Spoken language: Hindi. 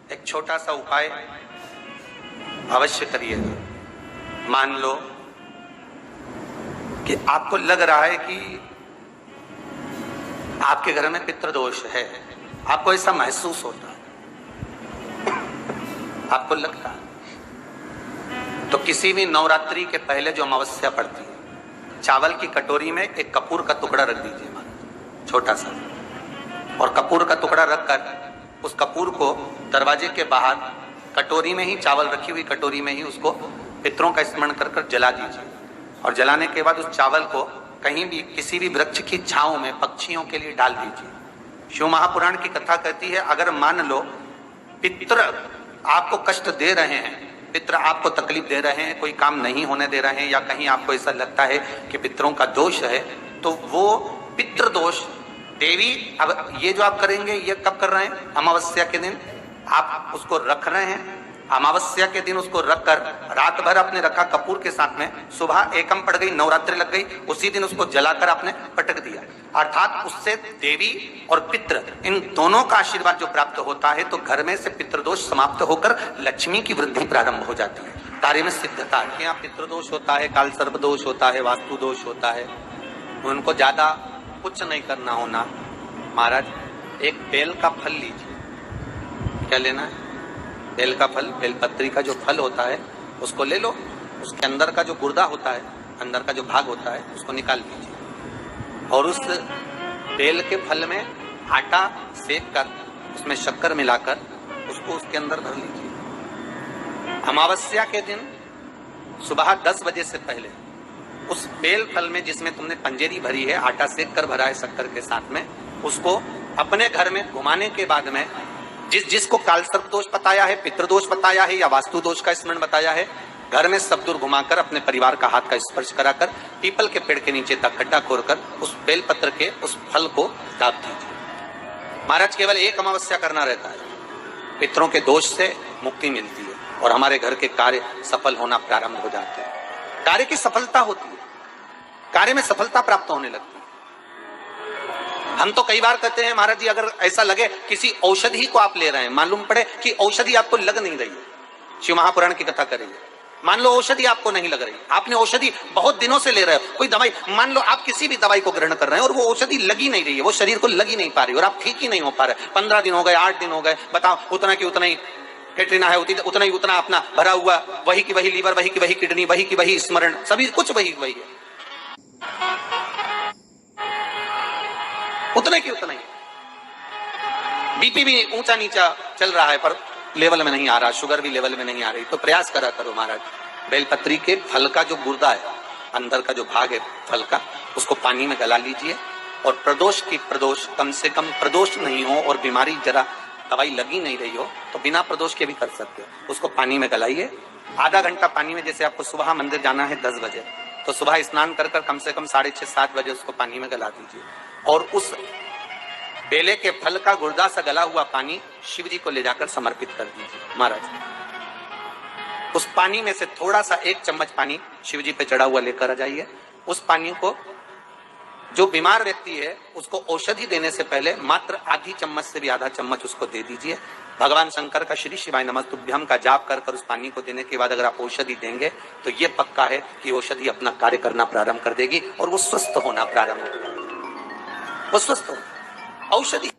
एक छोटा सा उपाय अवश्य करिएगा। मान लो कि आपको लग रहा है कि आपके घर में पितृदोष है, आपको ऐसा महसूस होता है, आपको लगता है, तो किसी भी नवरात्रि के पहले जो अमावस्या पड़ती है, चावल की कटोरी में एक कपूर का टुकड़ा रख दीजिए, छोटा सा, और कपूर का टुकड़ा रखकर उस कपूर को दरवाजे के बाहर कटोरी में ही, चावल रखी हुई कटोरी में ही उसको पितरों का स्मरण कर कर जला दीजिए। और जलाने के बाद उस चावल को कहीं भी किसी भी वृक्ष की छांव में पक्षियों के लिए डाल दीजिए। शिव महापुराण की कथा कहती है, अगर मान लो पितृ आपको कष्ट दे रहे हैं, पितृ आपको तकलीफ दे रहे हैं, कोई काम नहीं होने दे रहे हैं, या कहीं आपको ऐसा लगता है कि पितरों का दोष है, तो वो पितृदोष देवी, अब ये जो आप करेंगे ये कब कर रहे हैं? अमावस्या के दिन आप उसको रख रहे हैं। अमावस्या के दिन उसको रखकर रात भर आपने रखा कपूर के साथ में, सुबह एकम पड़ गई, नवरात्रि लग गई, उसी दिन उसको जलाकर आपने पटक दिया। अर्थात उससे देवी और पितृ इन दोनों का आशीर्वाद जो प्राप्त होता है, तो घर में से पितृदोष समाप्त होकर लक्ष्मी की वृद्धि प्रारंभ हो जाती है। कार्य में सिद्धता। यहाँ पितृदोष होता है, काल सर्प दोष होता है, वास्तु दोष होता है, उनको ज्यादा कुछ नहीं करना होना। महाराज एक बेल का फल लीजिए। क्या लेना है? बेल का फल, बेलपत्री का जो फल होता है उसको ले लो, उसके अंदर का जो गुर्दा होता है, अंदर का जो भाग होता है, उसको निकाल लीजिए और उस बेल के फल में आटा सेक कर उसमें शक्कर मिलाकर उसको उसके अंदर भर लीजिए। अमावस्या के दिन सुबह 10 बजे से पहले उस बेल फल में, जिसमें तुमने पंजेरी भरी है, आटा सेक कर भरा है शक्कर के साथ में, उसको अपने घर में घुमाने के बाद में जिसको काल सर्प दोष बताया है, पितृदोष बताया है या वास्तु दोष का स्मरण बताया है, घर में सब दूर घुमाकर अपने परिवार का हाथ का स्पर्श कराकर पीपल के पेड़ के नीचे तक गड्ढा खोदकर उस बेलपत्र के उस फल को दाब दीजिए। महाराज केवल एक अमावस्या करना रहता है, पितरों के दोष से मुक्ति मिलती है और हमारे घर के कार्य सफल होना प्रारंभ हो जाते हैं। कार्य की सफलता होती है, कार्य में सफलता प्राप्त होने लगती है। हम तो कई बार कहते हैं, महाराज जी अगर ऐसा लगे किसी औषधि को आप ले रहे हैं, मालूम पड़े कि औषधि आपको लग नहीं रही है, शिव महापुराण की कथा करेंगे, मान लो औषधि आपको नहीं लग रही, आपने औषधि बहुत दिनों से ले रहे हो, कोई दवाई, मान लो आप किसी भी दवाई को ग्रहण कर रहे हैं और वो औषधि लगी नहीं रही है, वो शरीर को लगी नहीं पा रही और आप ठीक ही नहीं हो पा रहे, 15 दिन हो गए, 8 दिन हो गए, बताओ, उतना की उतना ही कैटरीना है, उतना ही उतना अपना भरा हुआ, वही की वही लीवर, वही की वही किडनी, वही की वही स्मरण, सभी कुछ वही वही है, उतने की उतना ही। बीपी भी ऊंचा नीचा चल रहा है पर लेवल में नहीं आ रहा, शुगर भी लेवल में नहीं आ रही, तो प्रयास करा करो महाराज, बेलपत्री के फल का जो गुर्दा है, अंदर का जो भाग है फल का, उसको पानी में गला लीजिए और प्रदोष की, प्रदोष कम से कम प्रदोष नहीं हो और बीमारी जरा दवाई लगी नहीं रही हो तो बिना प्रदोष के भी कर सकते हो, उसको पानी में गलाइए। आधा घंटा पानी में, जैसे आपको सुबह मंदिर जाना है 10 बजे, तो सुबह स्नान कर कर कम से कम 6:30-7 बजे उसको पानी में गला दीजिए और उस बेले के फल का गुर्दा सा गला हुआ पानी शिव जी को ले जाकर समर्पित कर दीजिए। महाराज उस पानी में से थोड़ा सा 1 चम्मच पानी शिव जी पे चढ़ा हुआ लेकर आ जाइए। उस पानी को जो बीमार व्यक्ति है उसको औषधि देने से पहले मात्र आधी चम्मच से भी आधा चम्मच उसको दे दीजिए। भगवान शंकर का श्री शिवाय नमस्तुभ्यम का जाप कर कर उस पानी को देने के बाद अगर आप औषधि देंगे तो ये पक्का है कि औषधि अपना कार्य करना प्रारंभ कर देगी और वो स्वस्थ होना प्रारंभ होगा, वो स्वस्थ हो औषधि